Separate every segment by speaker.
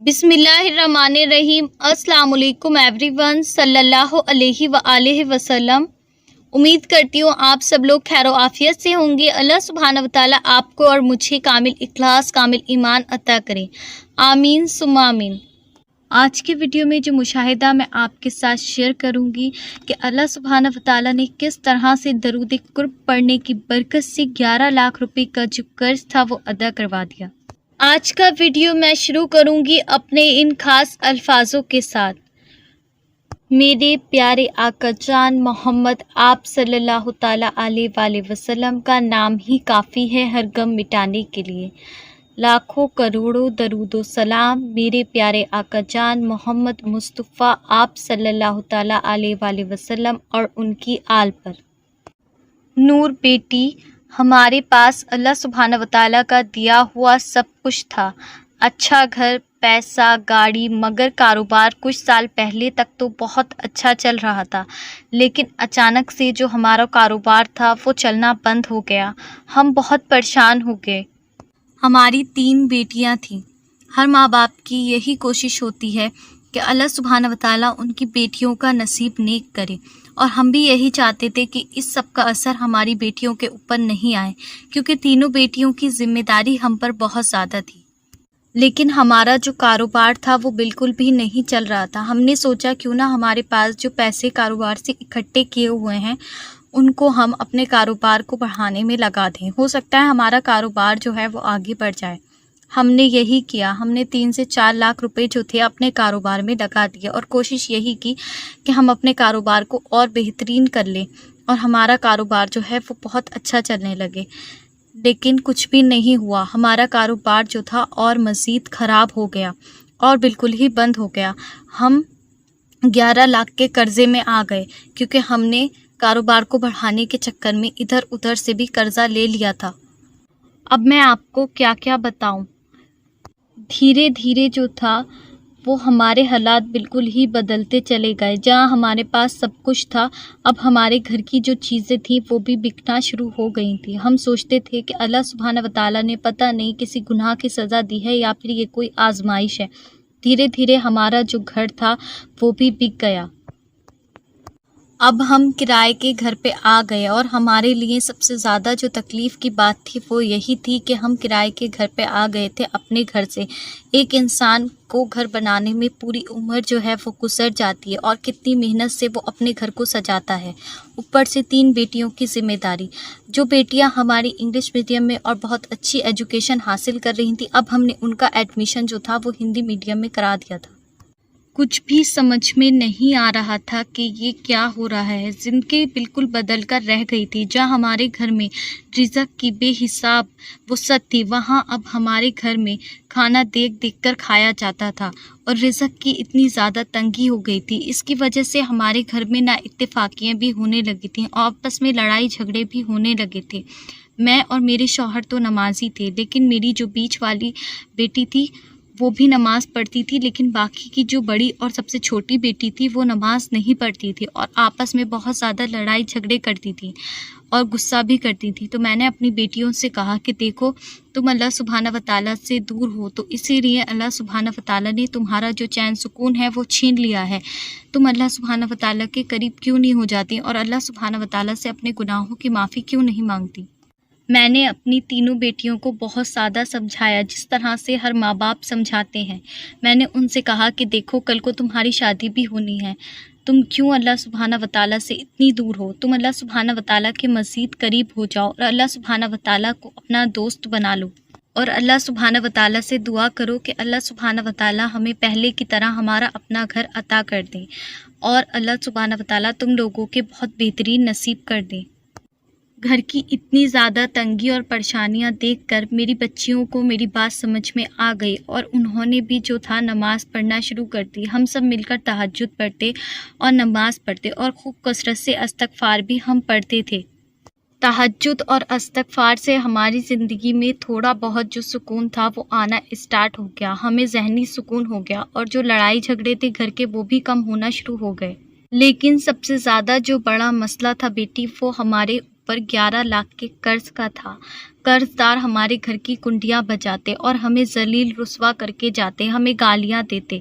Speaker 1: بسم اللہ الرحمن الرحیم۔ السلام علیکم ایوری ون، صلی اللہ علیہ وآلہ وسلم۔ امید کرتی ہوں آپ سب لوگ خیر و عافیت سے ہوں گے۔ اللہ سبحانہ وتعالیٰ آپ کو اور مجھے کامل اخلاص، کامل ایمان عطا کرے، آمین ثم آمین۔ آج کے ویڈیو میں جو مشاہدہ میں آپ کے ساتھ شیئر کروں گی کہ اللہ سبحانہ وتعالیٰ نے کس طرح سے درود قرب پڑھنے کی برکت سے 11 لاکھ روپے کا جو قرض تھا وہ ادا کروا دیا۔ آج کا ویڈیو میں شروع کروں گی اپنے ان خاص الفاظوں کے ساتھ۔ میرے پیارے آقا جان محمد آپ صلی اللہ تعالیٰ علیہ وآلہ وسلم کا نام ہی کافی ہے ہر غم مٹانے کے لیے۔ لاکھوں کروڑوں درود و سلام میرے پیارے آقا جان محمد مصطفیٰ آپ صلی اللہ تعالیٰ علیہ وآلہ وسلم اور ان کی آل پر۔ نور بیٹی، ہمارے پاس اللہ سبحانہ وتعالیٰ کا دیا ہوا سب کچھ تھا، اچھا گھر، پیسہ، گاڑی، مگر کاروبار کچھ سال پہلے تک تو بہت اچھا چل رہا تھا، لیکن اچانک سے جو ہمارا کاروبار تھا وہ چلنا بند ہو گیا۔ ہم بہت پریشان ہو گئے۔ ہماری 3 بیٹیاں تھیں۔ ہر ماں باپ کی یہی کوشش ہوتی ہے کہ اللہ سبحانہ وتعالیٰ ان کی بیٹیوں کا نصیب نیک کرے، اور ہم بھی یہی چاہتے تھے کہ اس سب کا اثر ہماری بیٹیوں کے اوپر نہیں آئے، کیونکہ تینوں بیٹیوں کی ذمہ داری ہم پر بہت زیادہ تھی۔ لیکن ہمارا جو کاروبار تھا وہ بالکل بھی نہیں چل رہا تھا۔ ہم نے سوچا کیوں نہ ہمارے پاس جو پیسے کاروبار سے اکٹھے کیے ہوئے ہیں ان کو ہم اپنے کاروبار کو بڑھانے میں لگا دیں، ہو سکتا ہے ہمارا کاروبار جو ہے وہ آگے بڑھ جائے۔ ہم نے یہی کیا، ہم نے 3 سے 4 لاکھ روپے جو تھے اپنے کاروبار میں لگا دیا، اور کوشش یہی کی کہ ہم اپنے کاروبار کو اور بہترین کر لیں اور ہمارا کاروبار جو ہے وہ بہت اچھا چلنے لگے۔ لیکن کچھ بھی نہیں ہوا، ہمارا کاروبار جو تھا اور مزید خراب ہو گیا اور بالکل ہی بند ہو گیا۔ ہم 11 لاکھ کے قرضے میں آ گئے، کیونکہ ہم نے کاروبار کو بڑھانے کے چکر میں ادھر ادھر سے بھی قرضہ لے لیا تھا۔ اب میں آپ کو کیا کیا بتاؤں۔ دھیرے دھیرے جو تھا وہ ہمارے حالات بالکل ہی بدلتے چلے گئے۔ جہاں ہمارے پاس سب کچھ تھا، اب ہمارے گھر کی جو چیزیں تھیں وہ بھی بکنا شروع ہو گئی تھیں۔ ہم سوچتے تھے کہ اللہ سبحانہ وتعالیٰ نے پتہ نہیں کسی گناہ کی سزا دی ہے یا پھر یہ کوئی آزمائش ہے۔ دھیرے دھیرے ہمارا جو گھر تھا وہ بھی بک گیا۔ اب ہم کرائے کے گھر پہ آ گئے، اور ہمارے لیے سب سے زیادہ جو تکلیف کی بات تھی وہ یہی تھی کہ ہم کرائے کے گھر پہ آ گئے تھے اپنے گھر سے۔ ایک انسان کو گھر بنانے میں پوری عمر جو ہے وہ گزر جاتی ہے، اور کتنی محنت سے وہ اپنے گھر کو سجاتا ہے، اوپر سے 3 بیٹیوں کی ذمہ داری۔ جو بیٹیاں ہماری انگلش میڈیم میں اور بہت اچھی ایجوکیشن حاصل کر رہی تھیں، اب ہم نے ان کا ایڈمیشن جو تھا وہ ہندی میڈیم میں کرا دیا تھا۔ کچھ بھی سمجھ میں نہیں آ رہا تھا کہ یہ کیا ہو رہا ہے۔ زندگی بالکل بدل کر رہ گئی تھی۔ جہاں ہمارے گھر میں رزق کی بے حساب وسعت تھی، وہاں اب ہمارے گھر میں کھانا دیکھ دیکھ کر کھایا جاتا تھا، اور رزق کی اتنی زیادہ تنگی ہو گئی تھی۔ اس کی وجہ سے ہمارے گھر میں نا اتفاقیاں بھی ہونے لگی تھیں، اور آپس میں لڑائی جھگڑے بھی ہونے لگے تھے۔ میں اور میرے شوہر تو نمازی تھے، لیکن میری جو بیچ والی بیٹی تھی وہ بھی نماز پڑھتی تھی، لیکن باقی کی جو بڑی اور سب سے چھوٹی بیٹی تھی وہ نماز نہیں پڑھتی تھی، اور آپس میں بہت زیادہ لڑائی جھگڑے کرتی تھی اور غصہ بھی کرتی تھی۔ تو میں نے اپنی بیٹیوں سے کہا کہ دیکھو، تم اللہ سبحانہ وتعالیٰ سے دور ہو، تو اسی لیے اللہ سبحانہ وتعالیٰ نے تمہارا جو چین سکون ہے وہ چھین لیا ہے۔ تم اللہ سبحانہ وتعالیٰ کے قریب کیوں نہیں ہو جاتی، اور اللہ سبحانہ وتعالیٰ سے اپنے گناہوں کی معافی کیوں نہیں مانگتی۔ میں نے اپنی تینوں بیٹیوں کو بہت زیادہ سمجھایا، جس طرح سے ہر ماں باپ سمجھاتے ہیں۔ میں نے ان سے کہا کہ دیکھو، کل کو تمہاری شادی بھی ہونی ہے، تم کیوں اللہ سبحانہ وتعالیٰ سے اتنی دور ہو؟ تم اللہ سبحانہ وتعالیٰ کے مزید قریب ہو جاؤ، اور اللہ سبحانہ وتعالیٰ کو اپنا دوست بنا لو، اور اللہ سبحانہ وتعالیٰ سے دعا کرو کہ اللہ سبحانہ وتعالیٰ ہمیں پہلے کی طرح ہمارا اپنا گھر عطا کر دیں، اور اللہ سبحانہ وتعالیٰ تم لوگوں کے بہت بہترین نصیب کر دیں۔ گھر کی اتنی زیادہ تنگی اور پریشانیاں دیکھ کر میری بچیوں کو میری بات سمجھ میں آ گئی، اور انہوں نے بھی جو تھا نماز پڑھنا شروع کر دی۔ ہم سب مل کر تہجد پڑھتے اور نماز پڑھتے، اور خوب کثرت سے استغفار بھی ہم پڑھتے تھے۔ تہجد اور استغفار سے ہماری زندگی میں تھوڑا بہت جو سکون تھا وہ آنا اسٹارٹ ہو گیا، ہمیں ذہنی سکون ہو گیا، اور جو لڑائی جھگڑے تھے گھر کے وہ بھی کم ہونا شروع ہو گئے۔ لیکن سب سے زیادہ جو بڑا مسئلہ تھا بیٹی، وہ ہمارے پر 11 لاکھ کے قرض کا تھا۔ قرض دار ہمارے گھر کی کنڈیاں بجاتے اور ہمیں ذلیل رسوا کر کے جاتے، ہمیں گالیاں دیتے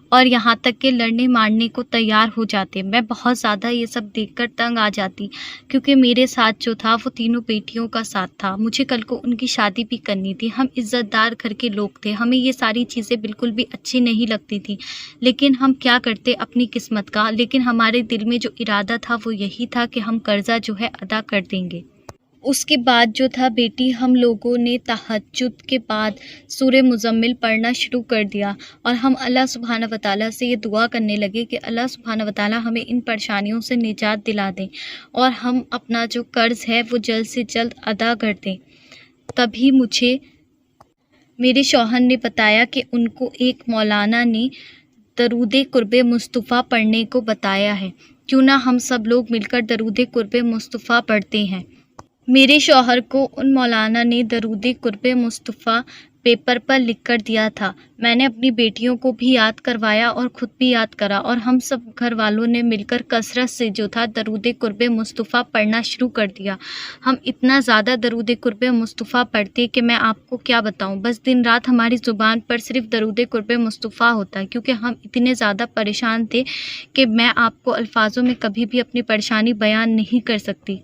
Speaker 1: اور یہاں تک کہ لڑنے مارنے کو تیار ہو جاتے۔ میں بہت زیادہ یہ سب دیکھ کر تنگ آ جاتی، کیونکہ میرے ساتھ جو تھا وہ تینوں بیٹیوں کا ساتھ تھا۔ مجھے کل کو ان کی شادی بھی کرنی تھی، ہم عزت دار گھر کے لوگ تھے، ہمیں یہ ساری چیزیں بالکل بھی اچھی نہیں لگتی تھیں، لیکن ہم کیا کرتے اپنی قسمت کا۔ لیکن ہمارے دل میں جو ارادہ تھا وہ یہی تھا کہ ہم قرضہ جو ہے ادا کر دیں گے۔ اس کے بعد جو تھا بیٹی، ہم لوگوں نے تہجد کے بعد سورہ مزمل پڑھنا شروع کر دیا اور ہم اللہ سبحانہ وتعالیٰ سے یہ دعا کرنے لگے کہ اللہ سبحانہ وتعالیٰ ہمیں ان پریشانیوں سے نجات دلا دیں اور ہم اپنا جو قرض ہے وہ جلد سے جلد ادا کر دیں۔ تبھی مجھے میرے شوہر نے بتایا کہ ان کو ایک مولانا نے درود قرب مصطفیٰ پڑھنے کو بتایا ہے، کیوں نہ ہم سب لوگ مل کر درود قرب مصطفیٰ پڑھتے ہیں۔ میرے شوہر کو ان مولانا نے درود قرب مصطفیٰ پیپر پر لکھ کر دیا تھا۔ میں نے اپنی بیٹیوں کو بھی یاد کروایا اور خود بھی یاد کرا اور ہم سب گھر والوں نے مل کر کثرت سے جو تھا درود قرب مصطفیٰ پڑھنا شروع کر دیا۔ ہم اتنا زیادہ درود قرب مصطفیٰ پڑھتے کہ میں آپ کو کیا بتاؤں، بس دن رات ہماری زبان پر صرف درود قرب مصطفیٰ ہوتا ہے، کیونکہ ہم اتنے زیادہ پریشان تھے کہ میں آپ کو الفاظوں میں کبھی بھی اپنی پریشانی بیان نہیں کر سکتی۔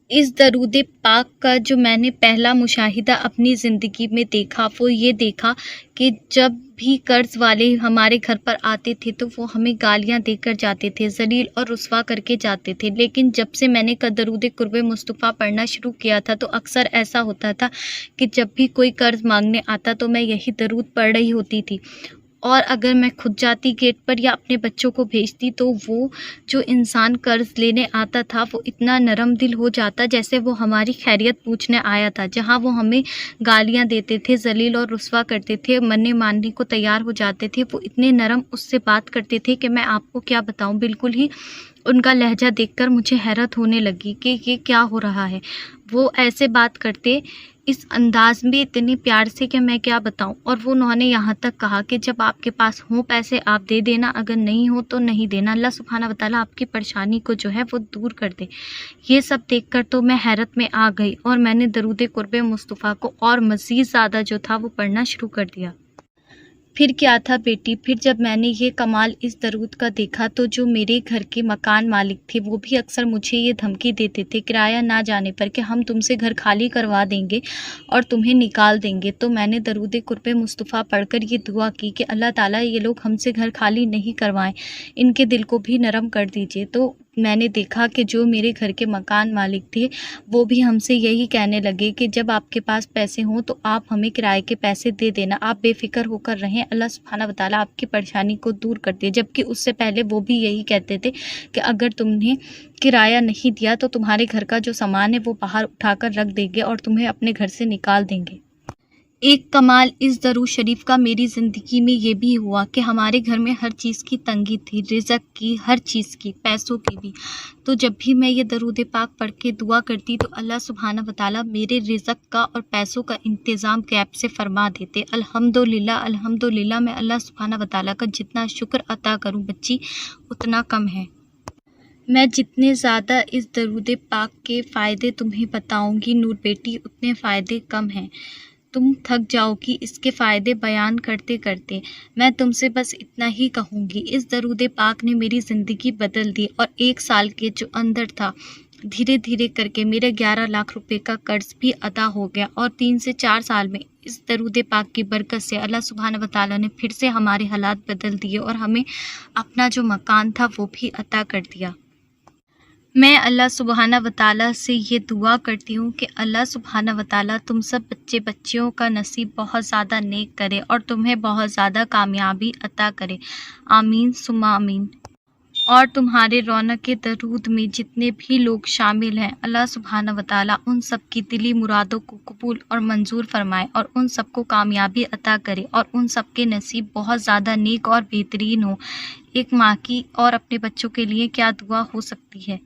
Speaker 1: اس درود پاک کا جو میں نے پہلا مشاہدہ اپنی زندگی میں دیکھا وہ یہ دیکھا کہ جب بھی قرض والے ہمارے گھر پر آتے تھے تو وہ ہمیں گالیاں دے کر جاتے تھے، ذلیل اور رسوا کر کے جاتے تھے۔ لیکن جب سے میں نے درود قرب مصطفیٰ پڑھنا شروع کیا تھا تو اکثر ایسا ہوتا تھا کہ جب بھی کوئی قرض مانگنے آتا تو میں یہی درود پڑھ رہی ہوتی تھی، اور اگر میں خود جاتی گیٹ پر یا اپنے بچوں کو بھیجتی تو وہ جو انسان قرض لینے آتا تھا وہ اتنا نرم دل ہو جاتا جیسے وہ ہماری خیریت پوچھنے آیا تھا۔ جہاں وہ ہمیں گالیاں دیتے تھے، ذلیل اور رسوا کرتے تھے، مرنے ماننے کو تیار ہو جاتے تھے، وہ اتنے نرم اس سے بات کرتے تھے کہ میں آپ کو کیا بتاؤں۔ بالکل ہی ان کا لہجہ دیکھ کر مجھے حیرت ہونے لگی کہ یہ کیا ہو رہا ہے۔ وہ ایسے بات کرتے اس انداز میں اتنے پیار سے کہ میں کیا بتاؤں۔ اور وہ انہوں نے یہاں تک کہا کہ جب آپ کے پاس ہوں پیسے آپ دے دینا، اگر نہیں ہو تو نہیں دینا، اللہ سبحانہ وتعالیٰ آپ کی پریشانی کو جو ہے وہ دور کر دے۔ یہ سب دیکھ کر تو میں حیرت میں آ گئی اور میں نے درود قرب مصطفیٰ کو اور مزید زیادہ جو تھا وہ پڑھنا شروع کر دیا۔ پھر کیا تھا بیٹی، پھر جب میں نے یہ کمال اس درود کا دیکھا تو جو میرے گھر کے مکان مالک تھے وہ بھی اکثر مجھے یہ دھمکی دیتے تھے کرایہ نہ جانے پر کہ ہم تم سے گھر خالی کروا دیں گے اور تمہیں نکال دیں گے۔ تو میں نے درود قرب مصطفیٰ پڑھ کر یہ دعا کی کہ اللہ تعالیٰ یہ لوگ ہم سے گھر خالی نہیں کروائیں، ان کے دل کو بھی نرم کر دیجیے۔ تو میں نے دیکھا کہ جو میرے گھر کے مکان مالک تھے وہ بھی ہم سے یہی کہنے لگے کہ جب آپ کے پاس پیسے ہوں تو آپ ہمیں کرائے کے پیسے دے دینا، آپ بے فکر ہو کر رہیں، اللہ سبحانہ وتعالیٰ آپ کی پریشانی کو دور کر دے۔ جبکہ اس سے پہلے وہ بھی یہی کہتے تھے کہ اگر تم نے کرایہ نہیں دیا تو تمہارے گھر کا جو سامان ہے وہ باہر اٹھا کر رکھ دیں گے اور تمہیں اپنے گھر سے نکال دیں گے۔ ایک کمال اس درود شریف کا میری زندگی میں یہ بھی ہوا کہ ہمارے گھر میں ہر چیز کی تنگی تھی، رزق کی، ہر چیز کی، پیسوں کی بھی۔ تو جب بھی میں یہ درود پاک پڑھ کے دعا کرتی تو اللہ سبحانہ وتعالیٰ میرے رزق کا اور پیسوں کا انتظام غیب سے فرما دیتے۔ الحمدللہ الحمدللہ، میں اللہ سبحانہ وتعالیٰ کا جتنا شکر عطا کروں بچی اتنا کم ہے۔ میں جتنے زیادہ اس درود پاک کے فائدے تمہیں بتاؤں گی نور بیٹی اتنے فائدے کم ہیں، تم تھک جاؤ گی اس کے فائدے بیان کرتے کرتے۔ میں تم سے بس اتنا ہی کہوں گی، اس درود پاک نے میری زندگی بدل دی اور 1 سال کے جو اندر تھا دھیرے دھیرے کر کے میرے 11 لاکھ روپے کا قرض بھی ادا ہو گیا، اور 3 سے 4 سال میں اس درود پاک کی برکت سے اللہ سبحانہ وتعالیٰ نے پھر سے ہمارے حالات بدل دیے اور ہمیں اپنا جو مکان تھا وہ بھی عطا کر دیا۔ میں اللہ سبحانہ وتعالیٰ سے یہ دعا کرتی ہوں کہ اللہ سبحانہ وتعالیٰ تم سب بچے بچیوں کا نصیب بہت زیادہ نیک کرے اور تمہیں بہت زیادہ کامیابی عطا کرے، آمین ثم آمین۔ اور تمہارے رونق درود میں جتنے بھی لوگ شامل ہیں اللہ سبحانہ وتعالیٰ ان سب کی دلی مرادوں کو قبول اور منظور فرمائے اور ان سب کو کامیابی عطا کرے اور ان سب کے نصیب بہت زیادہ نیک اور بہترین ہو۔ ایک ماں کی اور اپنے بچوں کے لیے کیا دعا ہو سکتی ہے۔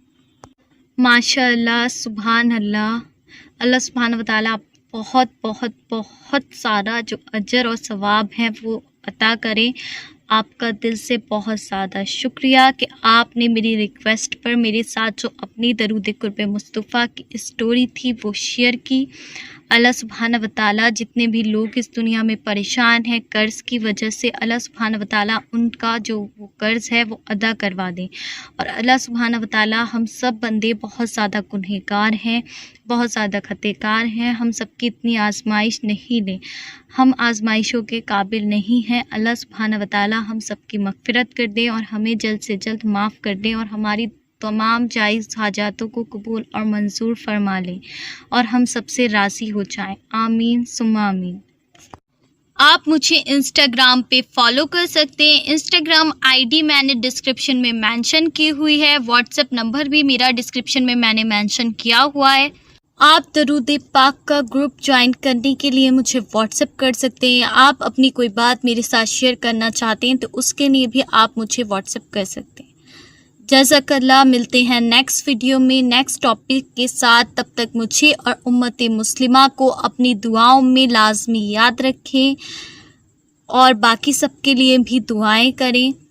Speaker 1: ماشاء اللہ، سبحان اللہ، اللہ سبحانہ وتعالیٰ بہت بہت بہت سارا جو اجر اور ثواب ہے وہ عطا کریں۔ آپ کا دل سے بہت زیادہ شکریہ کہ آپ نے میری ریکویسٹ پر میرے ساتھ جو اپنی درود قرب مصطفیٰ کی اسٹوری تھی وہ شیئر کی۔ اللہ سبحانہ و تعالیٰ جتنے بھی لوگ اس دنیا میں پریشان ہیں قرض کی وجہ سے، اللہ سبحانہ و تعالیٰ ان کا جو وہ قرض ہے وہ ادا کروا دیں۔ اور اللہ سبحانہ و تعالیٰ ہم سب بندے بہت زیادہ گنہگار ہیں، بہت زیادہ خطا کار ہیں، ہم سب کی اتنی آزمائش نہیں لیں، ہم آزمائشوں کے قابل نہیں ہیں۔ اللہ سبحانہ و تعالیٰ ہم سب کی مغفرت کر دیں اور ہمیں جلد سے جلد معاف کر دیں اور ہماری تمام جائز حاجاتوں کو قبول اور منظور فرما لیں اور ہم سب سے راضی ہو جائیں، آمین ثم آمین۔ آپ مجھے انسٹاگرام پہ فالو کر سکتے ہیں، انسٹاگرام آئی ڈی میں نے ڈسکرپشن میں مینشن کی ہوئی ہے، واٹس ایپ نمبر بھی میرا ڈسکرپشن میں نے مینشن کیا ہوا ہے۔ آپ درود پاک کا گروپ جوائن کرنے کے لیے مجھے واٹس ایپ کر سکتے ہیں، آپ اپنی کوئی بات میرے ساتھ شیئر کرنا چاہتے ہیں تو اس کے لیے بھی آپ مجھے واٹس ایپ کر سکتے ہیں۔ جزاک اللہ، ملتے ہیں نیکسٹ ویڈیو میں نیکسٹ ٹاپک کے ساتھ، تب تک مجھے اور امت مسلمہ کو اپنی دعاؤں میں لازمی یاد رکھیں اور باقی سب کے لیے بھی دعائیں کریں۔